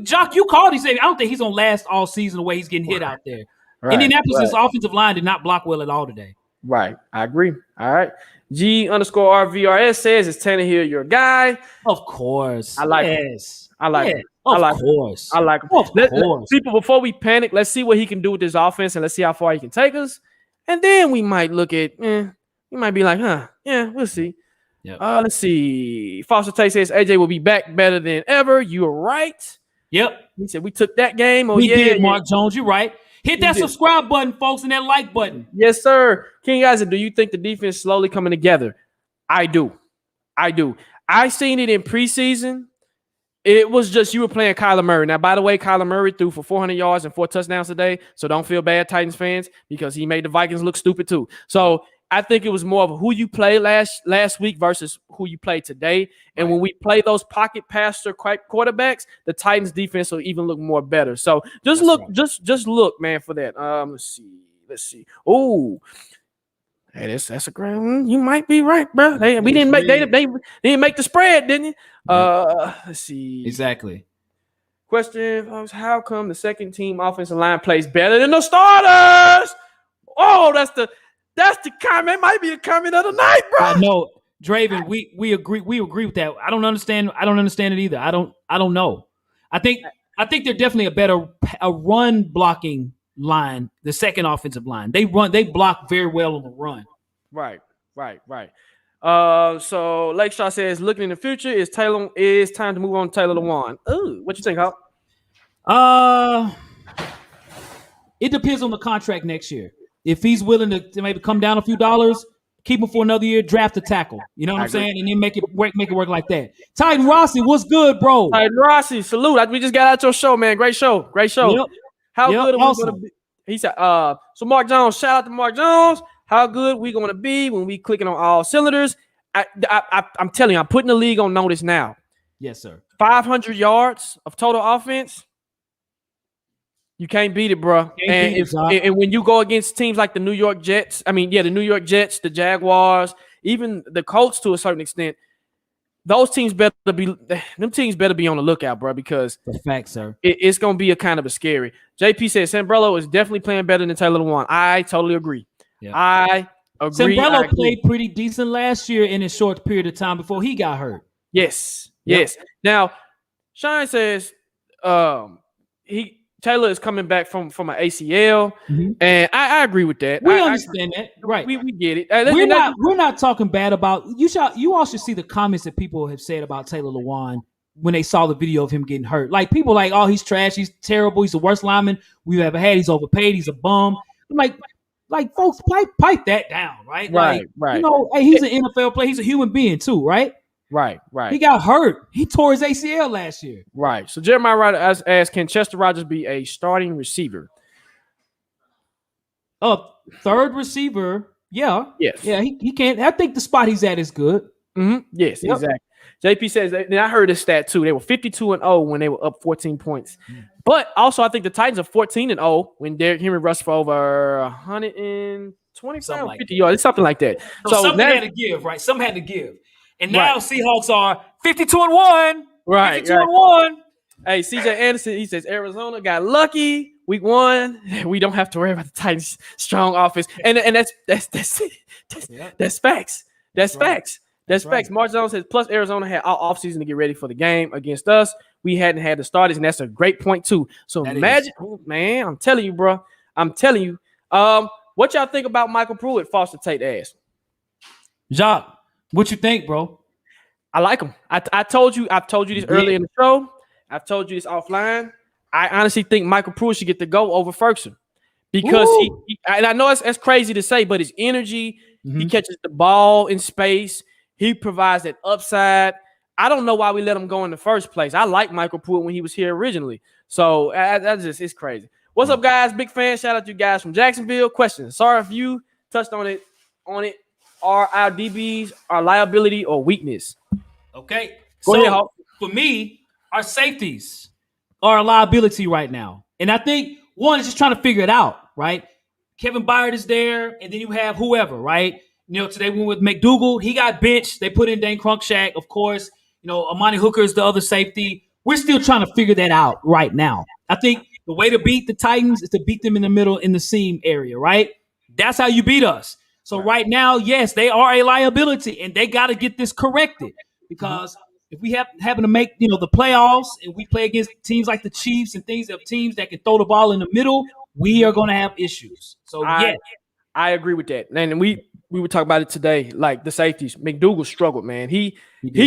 Jock, you called. He said, I don't think he's gonna last all season the way he's getting hit out there. Right, Indianapolis' offensive line did not block well at all today. Right. I agree. All right. G_RVRS says, is Tannehill your guy? Of course. I like him. I like him. Of course. I like him. Of course. People, before we panic, let's see what he can do with this offense and let's see how far he can take us. And then we might look at, we might be like, we'll see. Yep. Let's see. Foster Tate says AJ will be back better than ever. You're right. Yep. He said we took that game. We did, Mark Jones. You're right. Hit that subscribe button, folks, and that like button. Yes, sir. King Isaac, do you think the defense is slowly coming together? I do. I seen it in preseason. It was just you were playing Kyler Murray. Now, by the way, Kyler Murray threw for 400 yards and 4 touchdowns today, so don't feel bad, Titans fans, because he made the Vikings look stupid too. So I think it was more of who you played last week versus who you played today. And when we play those pocket passer quarterbacks, the Titans defense will even look more better. So just look, man, for that. Let's see. Oh, hey, that's a great one. You might be right, bro. They didn't make the spread, didn't you? Let's see. Exactly. Question, folks, how come the second team offensive line plays better than the starters? Oh, that's the comment. Might be a comment of the night, bro. I know, Draven. We agree. We agree with that. I don't understand it either. I don't know. I think they're definitely a run blocking line. The second offensive line. They block very well on the run. Right. So Lakeshaw says, looking in the future, is time to move on to Taylor Lewan. Ooh, what you think, Hawk? It depends on the contract next year. If he's willing to maybe come down a few dollars, keep him for another year, draft a tackle. You know what I'm saying? And then make it work like that. Titan Rossi, what's good, bro? Titan Rossi, salute. We just got out your show, man. Great show. Yep. How good are we going to be? He said, so Mark Jones, shout out to Mark Jones. How good we going to be when we clicking on all cylinders? I'm telling you, I'm putting the league on notice now. Yes, sir. 500 yards of total offense. You can't beat it, bro. And when you go against teams like the New York Jets, the New York Jets, the Jaguars, even the Colts to a certain extent, those teams better be on the lookout, bro, because the fact, sir, it's going to be a kind of a scary. JP says Sambrello is definitely playing better than Taylor Lewan. I totally agree. Yeah. I agree. Sambrello played pretty decent last year in a short period of time before he got hurt. Yes. Now, Shine says Taylor is coming back from an ACL, and I agree with that. We understand that, right? We get it. We're not talking bad about you. You all should see the comments that people have said about Taylor Lewan when they saw the video of him getting hurt. Like, people like, oh, he's trash, he's terrible, he's the worst lineman we've ever had, he's overpaid, he's a bum. I'm like folks, pipe that down, right? Right, like, right. You know, hey, he's an NFL player, he's a human being too, right? Right. He got hurt. He tore his ACL last year. Right. So Jeremiah Ryder asked, can Chester Rogers be a starting receiver? Third receiver, yeah. Yes. Yeah, he can't. I think the spot he's at is good. Yes, Yep. exactly. JP says, and I heard this stat too. They were 52-0 when they were up 14 points. But also, I think the Titans are 14-0 when Derrick Henry rushed for over 125 like 50 yards. It's something like that. So something had to give, right? Something had to give. And now Seahawks are 52-1. Right. 52-1. Hey, CJ Anderson, he says Arizona got lucky week 1. We don't have to worry about the Titans' strong offense. And that's facts. That's facts. That's facts. Mark Jones says, plus Arizona had all offseason to get ready for the game against us. We hadn't had the starters, and that's a great point too. So imagine, man, I'm telling you, bro. I'm telling you. What y'all think about Michael Pruitt, Foster Tate ass? Jacques, what you think, bro? I like him. I've told you this earlier in the show. I've told you this offline. I honestly think Michael Pruitt should get the go over Ferguson because he and I know it's crazy to say, but his energy, he catches the ball in space. He provides that upside. I don't know why we let him go in the first place. I like Michael Pruitt when he was here originally. So it's crazy. What's up, guys? Big fan. Shout out to you guys from Jacksonville. Question. Sorry if you touched on it. Are our DBs our liability or weakness? Okay. Go ahead, Hawk. For me, our safeties are a liability right now. And I think one is just trying to figure it out, right? Kevin Byard is there, and then you have whoever, right? You know, today we went with McDougal. He got benched. They put in Dane Cruikshank, of course. You know, Amani Hooker is the other safety. We're still trying to figure that out right now. I think the way to beat the Titans is to beat them in the middle in the seam area, right? That's how you beat us. So right now, yes, they are a liability, and they got to get this corrected because if we happen to make, you know, the playoffs and we play against teams like the Chiefs and teams that can throw the ball in the middle, we are going to have issues. So, I agree with that. And we were talking about it today, like the safeties. McDougal struggled, man. He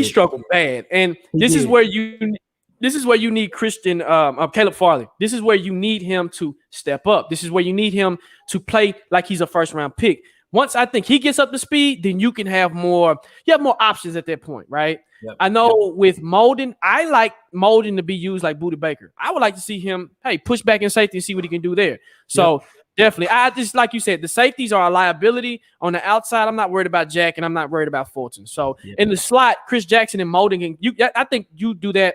struggled bad. And this is where you need Christian Caleb Farley. This is where you need him to step up. This is where you need him to play like he's a first-round pick. Once I think he gets up to speed, then you can have more options at that point, right? Yep. I know with Molden, I like Molden to be used like Budda Baker. I would like to see him, push back in safety and see what he can do there. So definitely, I just like you said, the safeties are a liability. On the outside, I'm not worried about Jack and I'm not worried about Fulton. So in the slot, Chris Jackson and Molden, I think you do that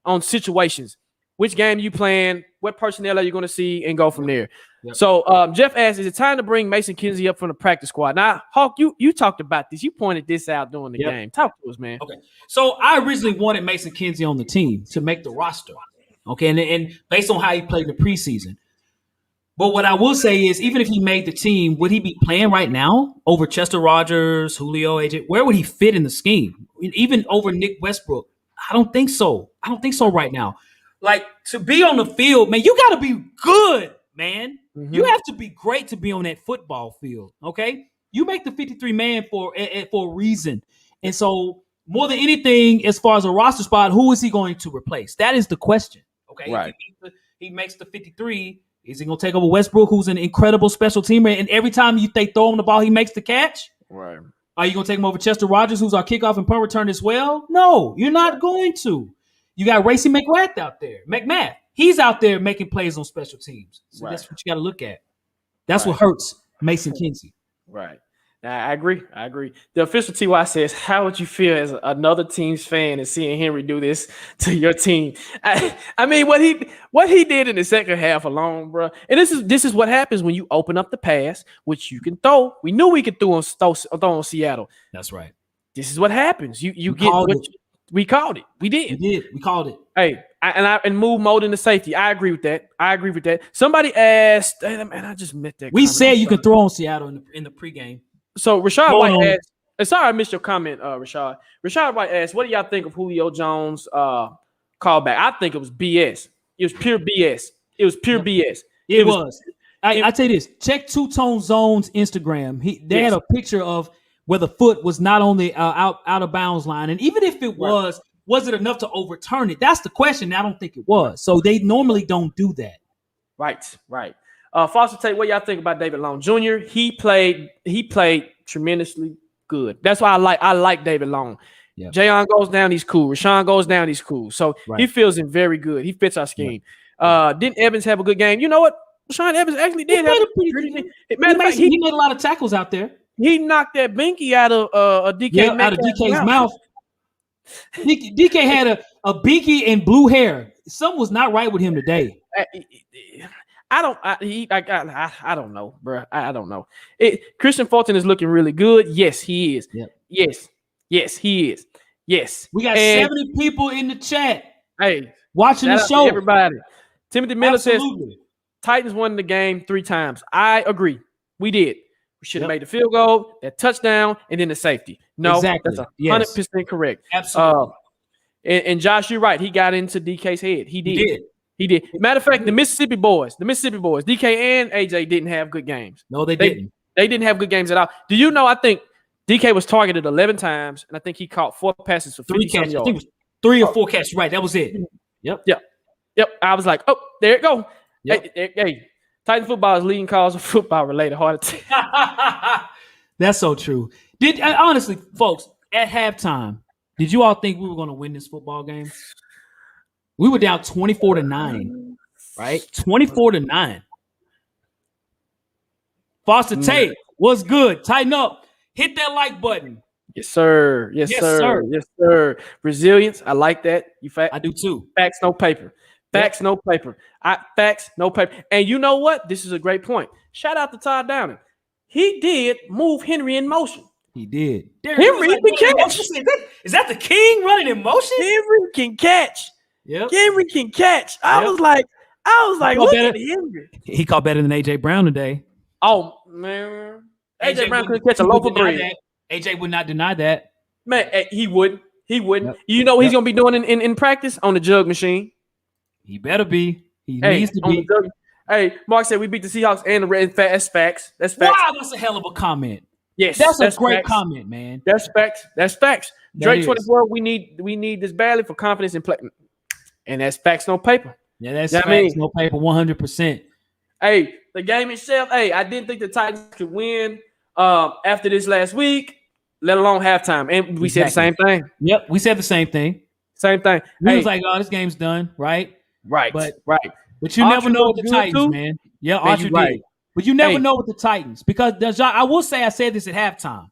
on situations. Which game you playing? What personnel are you going to see? And go from there. Yep. So Jeff asks, is it time to bring Mason Kinsey up from the practice squad? Now, Hawk, you talked about this. You pointed this out during the game. Talk to us, man. Okay. So I originally wanted Mason Kinsey on the team to make the roster. Okay. And based on how he played in the preseason. But what I will say is, even if he made the team, would he be playing right now over Chester Rogers, Julio, AJ? Where would he fit in the scheme? Even over Nick Westbrook? I don't think so. I don't think so right now. Like, to be on the field, man, you got to be good, man. Mm-hmm. You have to be great to be on that football field, okay? You make the 53-man for a reason. And so, more than anything, as far as a roster spot, who is he going to replace? That is the question, okay? Right. If he makes the 53, is he going to take over Westbrook, who's an incredible special teamer, and every time they throw him the ball, he makes the catch? Right. Are you going to take him over Chester Rogers, who's our kickoff and punt return as well? No, you're not going to. You got Racey McMath out there. He's out there making plays on special teams. So that's what you got to look at. That's what hurts Mason Kinsey. Right. I agree. The official TY says, how would you feel as another team's fan and seeing Henry do this to your team? I mean, what he did in the second half alone, bro. And this is what happens when you open up the pass, which you can throw. We knew we could throw on Seattle. That's right. This is what happens. You get what we called it. We did. We called it. Hey, and move Molden to safety. I agree with that. Somebody asked, man, I just met that. We said you can throw on Seattle in the pregame. So Rashad White asked, sorry I missed your comment, Rashad. Rashad White asked, what do y'all think of Julio Jones callback? I think it was BS. It was pure BS. It was. I tell you this. Check Two Tone Zone's Instagram. They had a picture of where the foot was not on the out of bounds line. And even if it was, was it enough to overturn it? That's the question. I don't think it was. So they normally don't do that. Right. Foster Tate, what y'all think about David Long Jr.? He played tremendously good. That's why I like David Long. Yep. Jayon goes down, he's cool. Rashawn goes down, he's cool. So he feels him very good. He fits our scheme. Didn't Evans have a good game? You know what? Rashawn Evans actually did have a pretty good game. He made a lot of tackles out there. He knocked that binky out of DK out of DK's mouth. DK had a binky and blue hair. Something was not right with him today. I don't know, bro. I don't know. Christian Fulton is looking really good. Yes, he is. Yep. Yes, he is. Yes. We got 70 people in the chat. Hey, watching the show. Everybody. Timothy Miller says Titans won the game 3 times. I agree. We did. We should have made the field goal, that touchdown, and then the safety. No, exactly. That's 100% correct. Absolutely. And Josh, you're right. He got into DK's head. He did. Matter of fact, the Mississippi boys, DK and AJ didn't have good games. No, they didn't. They didn't have good games at all. Do you know, I think DK was targeted 11 times, and I think he caught 4 passes for 3 catches. I think it was 3 or 4 catches. Right, that was it. Yep. I was like, oh, there it go. Yep. Hey, Titan football is leading cause of football-related heart attack. That's so true. Honestly, folks, at halftime, did you all think we were going to win this football game? We were down 24-9, right? 24-9. Foster Tate, what's good? Tighten up. Hit that like button. Yes, sir. Yes, sir. Resilience. I like that. I do too. Facts, no paper. Facts, no paper. Facts, no paper. And you know what? This is a great point. Shout out to Todd Downing. He did move Henry in motion. He did. Henry can catch. Is that the king running in motion? Henry can catch. Yep. Henry can catch. I was like, look at Henry. He caught better than AJ Brown today. Oh man, AJ Brown couldn't catch a loaf of bread. AJ would not deny that. Man, he wouldn't. Yep. You know what he's gonna be doing in practice on the jug machine? He better be. He needs to be. Hey, Mark said we beat the Seahawks and the Reds. That's facts. Wow, that's a hell of a comment. Yes, that's a great comment, man. That's facts. Drake 24. We need this badly for confidence in play, and that's facts, no paper. Yeah, that's facts, no paper, 100%. Hey, the game itself. Hey, I didn't think the Titans could win after this last week, let alone halftime. And we said the same thing. Yep, we said the same thing. We was like, oh, this game's done, right? Right. But you never know with the Titans, man. Yeah, Archer did. But you never know with the Titans because I will say I said this at halftime.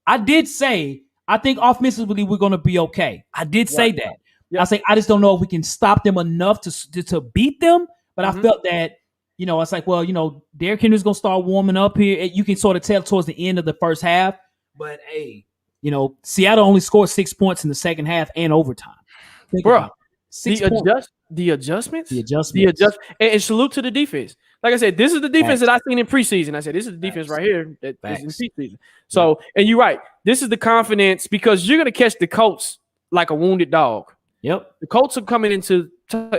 I did say I think offensively we're going to be okay. I did say that. Yep. I say I just don't know if we can stop them enough to beat them. But I felt that, it's like, well, Derrick Henry's going to start warming up here. You can sort of tell towards the end of the first half. But, hey, Seattle only scored 6 points in the second half and overtime. Bro, the adjustments. And salute to the defense. Like I said, this is the defense that I've seen in preseason. I said, this is the defense right here that is in preseason. So, and you're right. This is the confidence because you're going to catch the Colts like a wounded dog. Yep. The Colts are coming into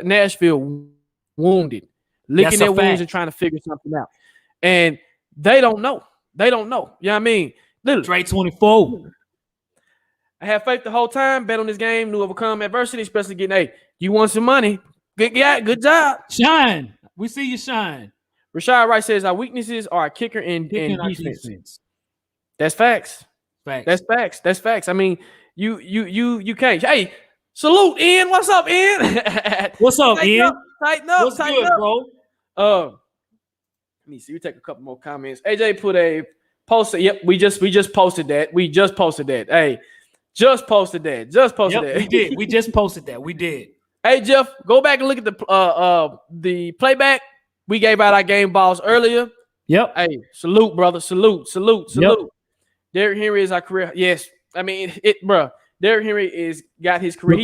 Nashville wounded, licking their wounds and trying to figure something out. And they don't know. You know what I mean? Literally. Straight 24. I had faith the whole time, bet on this game, knew overcome adversity, especially getting, you want some money. Good job. Shine. We see you shine. Rashad Wright says our weaknesses are our kicker and defense. That's facts. That's facts. I mean, you can't. Hey, salute, Ian. What's up, Ian? What's up, Ian? Tighten up. What's good, bro? Let me see. We take a couple more comments. AJ put a post. Yep, we just posted that. Hey, just posted that. We did. We just posted that. We did. Hey, Jeff, go back and look at the playback. We gave out our game balls earlier. Yep. Hey, salute, brother. Salute. Yep. Derrick Henry is our career. Yes. I mean, Derrick Henry got his career.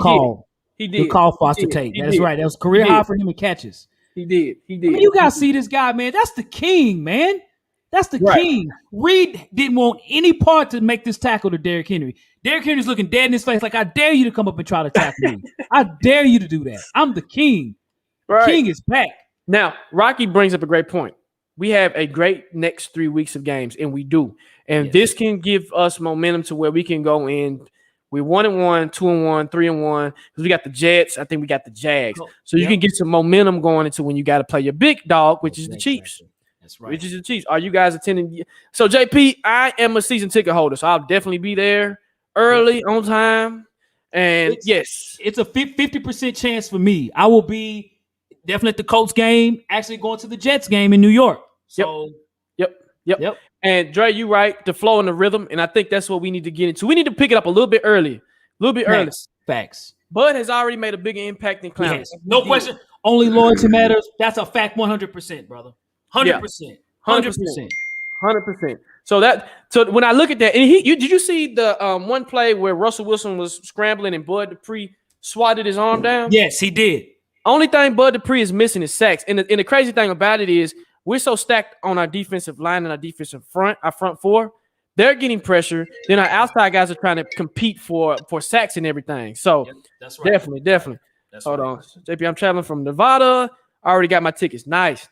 He did. Good call, Foster Tate. That's right. That was career high for him in catches. He did. I mean, you got to see this guy, man. That's the king, man. That's the king. Reed didn't want any part to make this tackle to Derrick Henry. Derrick Henry's looking dead in his face like, I dare you to come up and try to tackle me. I dare you to do that. I'm the king. Right. King is back. Now, Rocky brings up a great point. We have a great next 3 weeks of games, and we do. And this can give us momentum to where we can go in We're 1-1, 2-1, 3-1. Because we got the Jets. I think we got the Jags. So you can get some momentum going into when you got to play your big dog, which is the Chiefs. That's right. Which is the Chiefs. Are you guys attending? So JP, I am a season ticket holder, so I'll definitely be there early on time. And it's a 50% chance for me. I will be definitely at the Colts game, actually going to the Jets game in New York. So Yep. And Dre, you right, the flow and the rhythm, and I think that's what we need to get into. We need to pick it up a little bit early. Facts. Bud has already made a bigger impact than Clown. No question. Only loyalty matters. That's a fact 100%, brother. 100%. 100%. So when I look at that, and did you see the one play where Russell Wilson was scrambling and Bud Dupree swatted his arm down? Yes, he did. Only thing Bud Dupree is missing is sacks. And the crazy thing about it is we're so stacked on our defensive line and our defensive our front four. They're getting pressure. Then our outside guys are trying to compete for sacks and everything. So that's right. Definitely. Hold on. JP, I'm traveling from Nevada. I already got my tickets. Nice.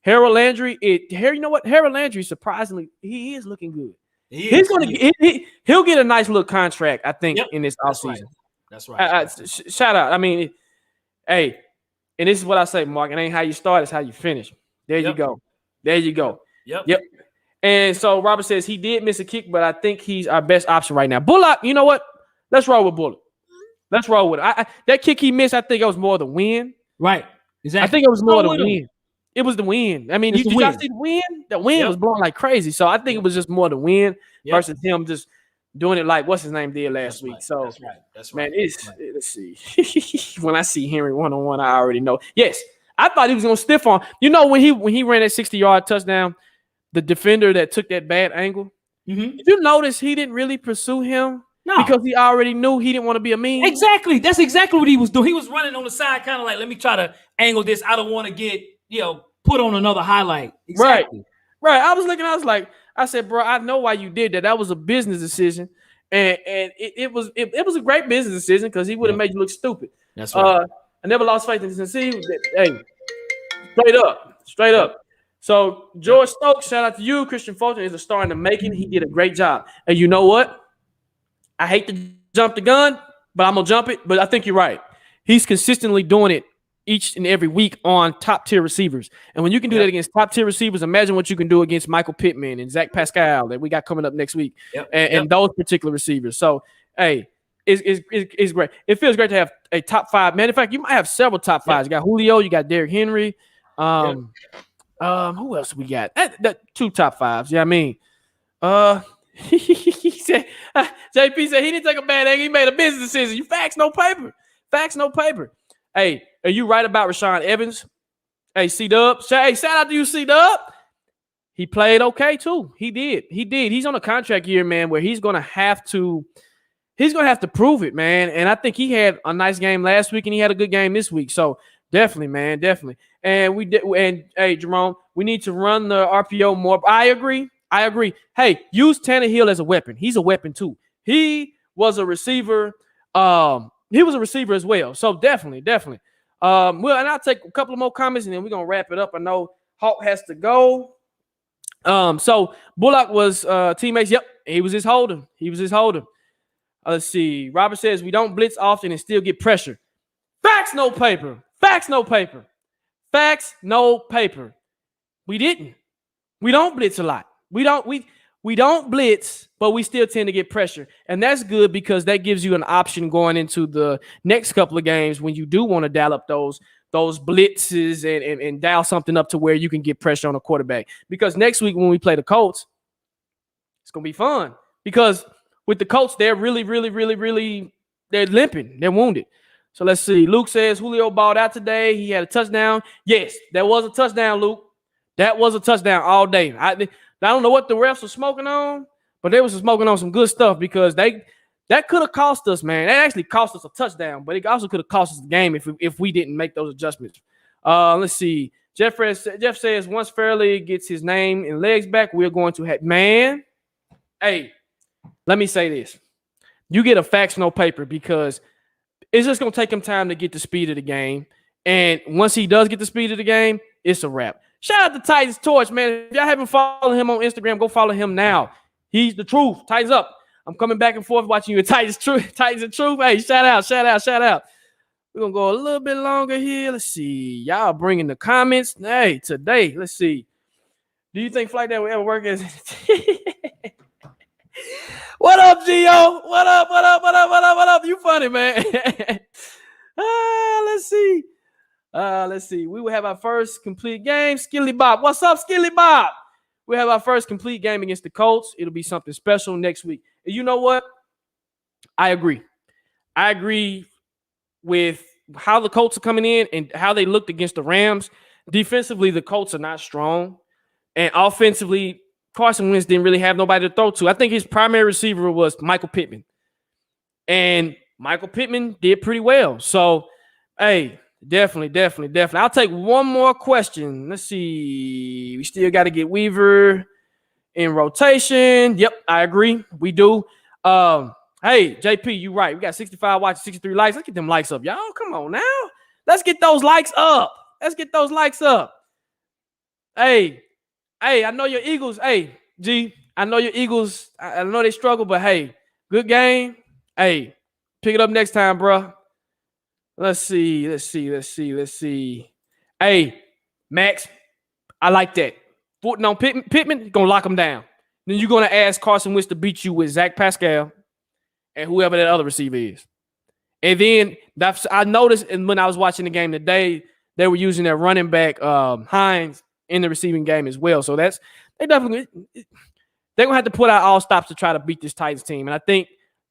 Harold Landry. You know what? Harold Landry, surprisingly, he is looking good. He'll get a nice little contract, I think, in this offseason. That's right. Shout out. I mean, hey, and this is what I say, Mark. It ain't how you start, it's how you finish. There you go. Yep. And so Robert says he did miss a kick, but I think he's our best option right now. Bullock, you know what? Let's roll with Bullock. Let's roll with it. That kick he missed, I think it was more the wind. Right. Exactly. I think it was more the wind. It was the wind. I mean, did y'all see the wind? The wind was blowing like crazy. So I think it was just more the wind versus him just doing it like what's his name did last week. So that's right. Man, let's see. When I see Henry one-on-one, I already know. Yes, I thought he was gonna stiff on. You know, when he ran that 60-yard touchdown, the defender that took that bad angle. Did you notice he didn't really pursue him? No. Because he already knew he didn't want to be a meme. Exactly. That's exactly what he was doing. He was running on the side, kind of like, let me try to angle this. I don't want to get, put on another highlight. Exactly. Right. I was like, I said, bro, I know why you did that. That was a business decision. And it was a great business decision because he would have made you look stupid. That's right. I never lost faith in Tennessee. Hey, straight up. So George Stokes, shout out to you. Christian Fulton is a star in the making. He did a great job. And you know what? I hate to jump the gun, but I'm going to jump it. But I think you're right. He's consistently doing it each and every week on top-tier receivers. And when you can do that against top-tier receivers, imagine what you can do against Michael Pittman and Zach Pascal that we got coming up next week and those particular receivers. So, hey, it's great. It feels great to have a top five. Matter of fact, you might have several top fives. You got Julio, you got Derrick Henry. Who else we got? That two top fives. Yeah, I mean, he said, JP said he didn't take a bad angle. He made a business decision. You facts, no paper. Hey, are you right about Rashaan Evans? Hey, C-Dub. Hey, shout out to you, C-Dub. He played okay, too. He did. He's on a contract year, man, where he's going to have to prove it, man. And I think he had a nice game last week, and he had a good game this week. So, definitely, man, definitely. And hey, Jerome, we need to run the RPO more. I agree. Hey, use Tannehill as a weapon. He's a weapon too. He was a receiver. He was a receiver as well. So definitely. Well, and I'll take a couple of more comments and then we're gonna wrap it up. I know Hawk has to go. So Bullock was teammates. Yep, he was his holder. Let's see. Robert says we don't blitz often and still get pressure. Facts, no paper. We didn't. We don't blitz a lot. We don't blitz, but we still tend to get pressure. And that's good because that gives you an option going into the next couple of games when you do want to dial up those blitzes and dial something up to where you can get pressure on a quarterback. Because next week when we play the Colts, it's going to be fun. Because with the Colts, they're really, they're limping. They're wounded. So let's see. Luke says Julio balled out today. He had a touchdown. Yes, that was a touchdown, Luke. That was a touchdown all day. I don't know what the refs were smoking on, but they were smoking on some good stuff because that could have cost us, man. That actually cost us a touchdown, but it also could have cost us the game if we didn't make those adjustments. Let's see. Jeff says once Fairley gets his name and legs back, we're going to have man. Hey, let me say this. You get a facts, no paper because it's just going to take him time to get the speed of the game. And once he does get the speed of the game, it's a wrap. Shout out to Titans Torch, man. If y'all haven't followed him on Instagram, go follow him now. He's the truth. Titans up. I'm coming back and forth watching you. Titans and Truth. Hey, shout out. We're going to go a little bit longer here. Let's see. Y'all bringing the comments. Hey, today, let's see. Do you think Flight Day will ever work as... What up, Gio? What up? You funny, man. Let's see. We will have our first complete game. Skilly Bob. What's up, Skilly Bob? We'll have our first complete game against the Colts. It'll be something special next week. And you know what? I agree with how the Colts are coming in and how they looked against the Rams. Defensively, the Colts are not strong. And offensively, Carson Wentz didn't really have nobody to throw to. I think his primary receiver was Michael Pittman. And Michael Pittman did pretty well. So, hey, definitely. I'll take one more question. Let's see. We still got to get Weaver in rotation. Yep, I agree. We do. Hey, JP, you right. We got 65 watches, 63 likes. Let's get them likes up, y'all. Come on now. Let's get those likes up. Hey, I know your Eagles. Hey, G, I know your Eagles. I know they struggle, but hey, good game. Hey, pick it up next time, bro. Let's see. Hey, Max, I like that. Fulton on Pittman, going to lock him down. Then you're going to ask Carson Wentz to beat you with Zach Pascal and whoever that other receiver is. And then I noticed when I was watching the game today, they were using their running back, Hines, in the receiving game as well. So they're going to have to put out all stops to try to beat this Titans team. And I think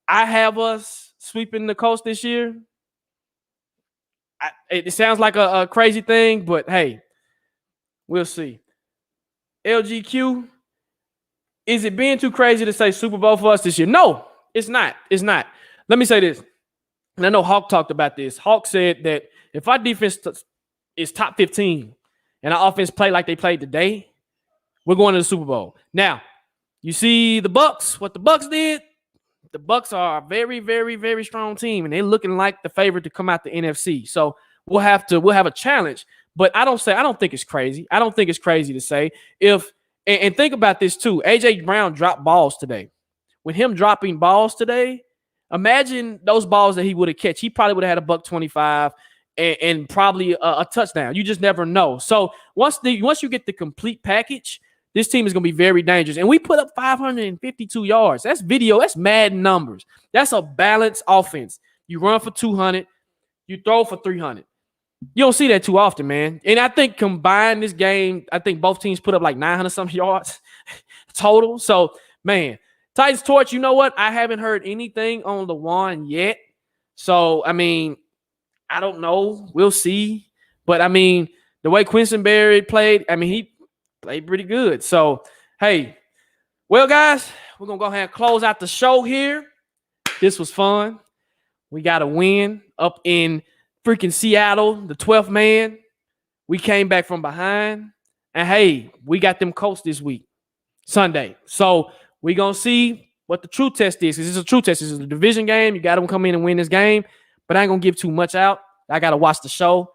I have us sweeping the Colts this year. It sounds like a crazy thing, but hey, we'll see. LGQ, is it being too crazy to say Super Bowl for us this year? No, it's not. Let me say this. And I know Hawk talked about this. Hawk said that if our defense is top 15 and our offense play like they played today, we're going to the Super Bowl. Now, you see the Bucs, what the Bucs did. The Bucs are a very, very, very strong team, and they're looking like the favorite to come out the NFC. So we'll have a challenge. But I don't think it's crazy. I don't think it's crazy to say and think about this too. AJ Brown dropped balls today. With him dropping balls today, imagine those balls that he would have catch. He probably would have had a $125 and probably a touchdown. You just never know. So once you get the complete package, this team is going to be very dangerous. And we put up 552 yards. That's Madden numbers. That's a balanced offense. You run for 200. You throw for 300. You don't see that too often, man. And I think combined this game, I think both teams put up like 900-something yards total. So, man, Titans torch, you know what? I haven't heard anything on Lewan yet. So, I mean, I don't know. We'll see. But, I mean, the way Quisenberry played, I mean, he played pretty good. So, hey, well, guys, we're going to go ahead and close out the show here. This was fun. We got a win up in freaking Seattle, the 12th man. We came back from behind. And, hey, we got them Colts this week, Sunday. So, we're going to see what the true test is. Because it's a true test. This is a division game. You got them come in and win this game. But I ain't going to give too much out. I got to watch the show.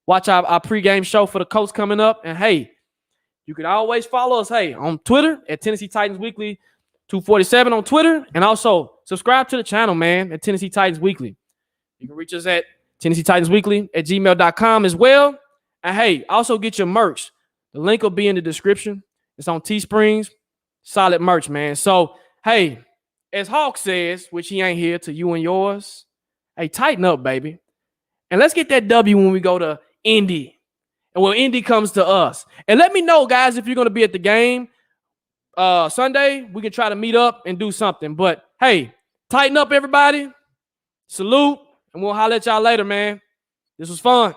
Watch our pregame show for the Colts coming up. And, hey, you can always follow us, hey, on Twitter at Tennessee Titans Weekly 247 on Twitter. And also subscribe to the channel, man, at Tennessee Titans Weekly. You can reach us at Tennessee Titans Weekly at gmail.com as well. And, hey, also get your merch. The link will be in the description. It's on Teesprings. Solid merch, man. So, hey, as Hawk says, which he ain't here, to you and yours, hey, tighten up, baby. And let's get that W when we go to Indy. And when Indy comes to us. And let me know, guys, if you're going to be at the game Sunday. We can try to meet up and do something. But, hey, tighten up, everybody. Salute. And we'll holler at y'all later, man. This was fun.